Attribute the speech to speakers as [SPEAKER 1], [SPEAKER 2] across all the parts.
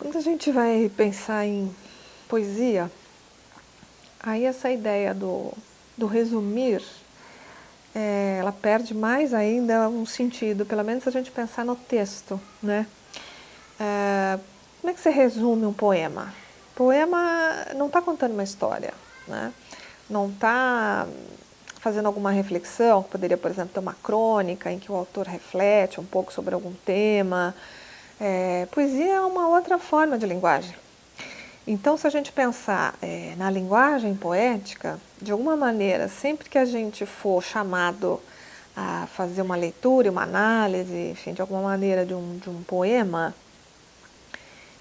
[SPEAKER 1] Quando a gente vai pensar em poesia, aí essa ideia do resumir, ela perde mais ainda um sentido, pelo menos se a gente pensar no texto, né? Como é que você resume um poema? Poema não está contando uma história, né? Não está fazendo alguma reflexão, que poderia, por exemplo, ter uma crônica em que o autor reflete um pouco sobre algum tema. Poesia é uma outra forma de linguagem. Então, se a gente pensar na linguagem poética, de alguma maneira, sempre que a gente for chamado a fazer uma leitura, uma análise, enfim, de alguma maneira de um poema,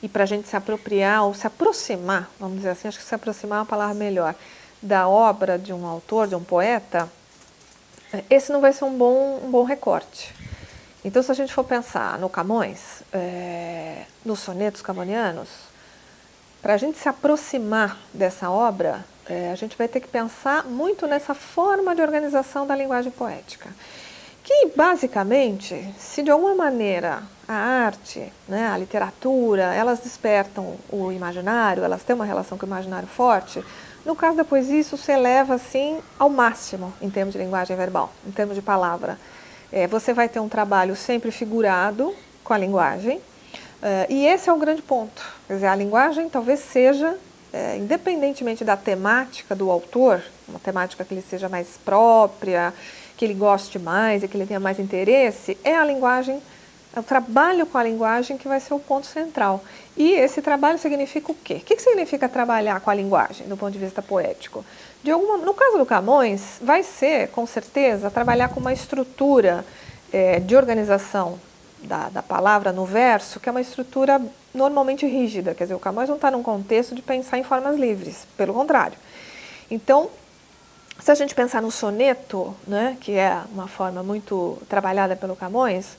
[SPEAKER 1] e para a gente se apropriar ou se aproximar, vamos dizer assim, acho que se aproximar é uma palavra melhor, da obra de um autor, de um poeta, esse não vai ser um bom recorte. Então, se a gente for pensar no Camões, nos sonetos camonianos, para a gente se aproximar dessa obra, a gente vai ter que pensar muito nessa forma de organização da linguagem poética. Que, basicamente, se de alguma maneira a arte, né, a literatura, elas despertam o imaginário, elas têm uma relação com o imaginário forte, no caso da poesia isso se eleva assim ao máximo em termos de linguagem verbal, em termos de palavra. Você vai ter um trabalho sempre figurado com a linguagem, e esse é o grande ponto. Quer dizer, a linguagem talvez seja, independentemente da temática do autor, uma temática que lhe seja mais própria, que ele goste mais e que ele tenha mais interesse, é a linguagem, é o trabalho com a linguagem que vai ser o ponto central. E esse trabalho significa o quê? O que significa trabalhar com a linguagem, do ponto de vista poético? No caso do Camões, vai ser, com certeza, trabalhar com uma estrutura de organização da palavra no verso, que é uma estrutura normalmente rígida. Quer dizer, o Camões não está num contexto de pensar em formas livres, pelo contrário. Então, se a gente pensar no soneto, né, que é uma forma muito trabalhada pelo Camões,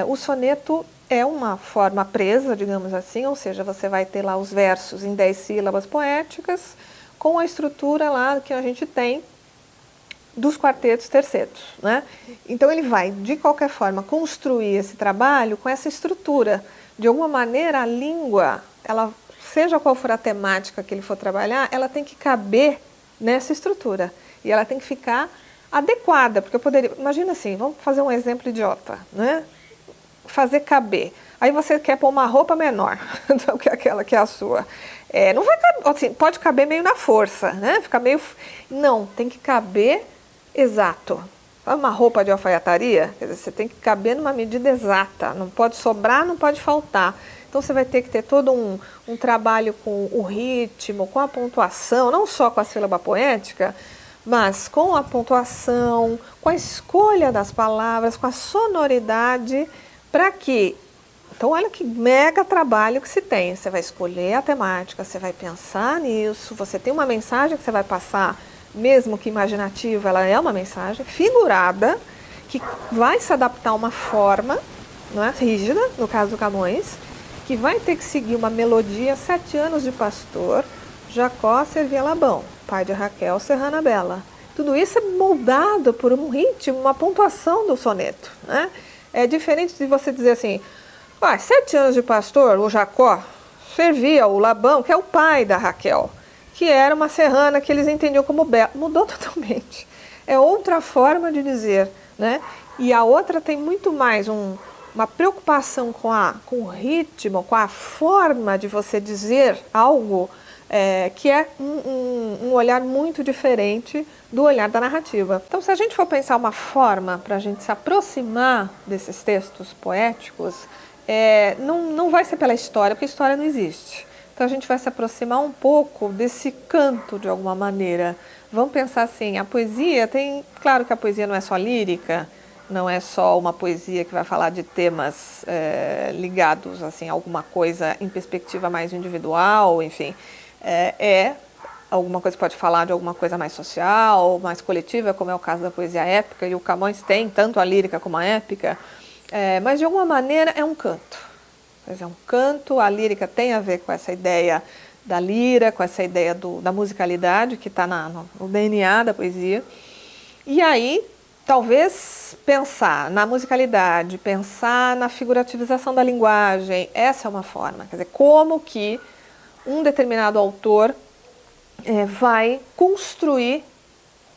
[SPEAKER 1] o soneto é uma forma presa, digamos assim, ou seja, você vai ter lá os versos em 10 sílabas poéticas, com a estrutura lá que a gente tem dos quartetos tercetos, né? Então ele vai, de qualquer forma, construir esse trabalho com essa estrutura. De alguma maneira, a língua, ela, seja qual for a temática que ele for trabalhar, ela tem que caber nessa estrutura. E ela tem que ficar adequada, porque eu poderia... Imagina assim, vamos fazer um exemplo idiota, né? Fazer caber. Aí você quer pôr uma roupa menor do que aquela que é a sua. Não vai caber, assim, pode caber meio na força, né? Fica meio... Não, tem que caber exato. Uma roupa de alfaiataria, quer dizer, você tem que caber numa medida exata. Não pode sobrar, não pode faltar. Então você vai ter que ter todo um trabalho com o ritmo, com a pontuação, não só com a sílaba poética, mas com a pontuação, com a escolha das palavras, com a sonoridade, para que... Então, olha que mega trabalho que se tem. Você vai escolher a temática, você vai pensar nisso, você tem uma mensagem que você vai passar, mesmo que imaginativa, ela é uma mensagem figurada, que vai se adaptar a uma forma, não é, rígida, no caso do Camões, que vai ter que seguir uma melodia. 7 anos de pastor, Jacó servia Labão, pai de Raquel, serrana bela. Tudo isso é moldado por um ritmo, uma pontuação do soneto, né? É diferente de você dizer assim, 7 anos de pastor, o Jacó servia o Labão, que é o pai da Raquel, que era uma serrana que eles entendiam como bela. Mudou totalmente. É outra forma de dizer, né? E a outra tem muito mais uma preocupação com o ritmo, com a forma de você dizer algo, que é um olhar muito diferente do olhar da narrativa. Então, se a gente for pensar uma forma para a gente se aproximar desses textos poéticos, não vai ser pela história, porque história não existe. Então a gente vai se aproximar um pouco desse canto de alguma maneira. Vamos pensar assim, a poesia tem... Claro que a poesia não é só lírica, não é só uma poesia que vai falar de temas ligados assim, a alguma coisa em perspectiva mais individual, enfim. Alguma coisa que pode falar de alguma coisa mais social, mais coletiva, como é o caso da poesia épica, e o Camões tem tanto a lírica como a épica. Mas de alguma maneira é um canto. É um canto, a lírica tem a ver com essa ideia da lira, com essa ideia da musicalidade que está no DNA da poesia. E aí talvez pensar na musicalidade, pensar na figurativização da linguagem, essa é uma forma. Quer dizer, como que um determinado autor vai construir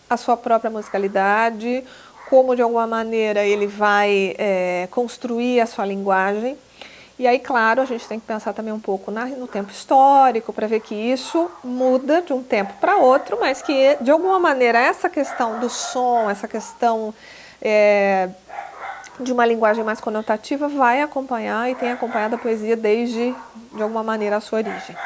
[SPEAKER 1] a sua própria musicalidade, como de alguma maneira ele vai construir a sua linguagem. E aí, claro, a gente tem que pensar também um pouco no tempo histórico, para ver que isso muda de um tempo para outro, mas que, de alguma maneira, essa questão do som, essa questão de uma linguagem mais conotativa vai acompanhar e tem acompanhado a poesia desde, de alguma maneira, a sua origem.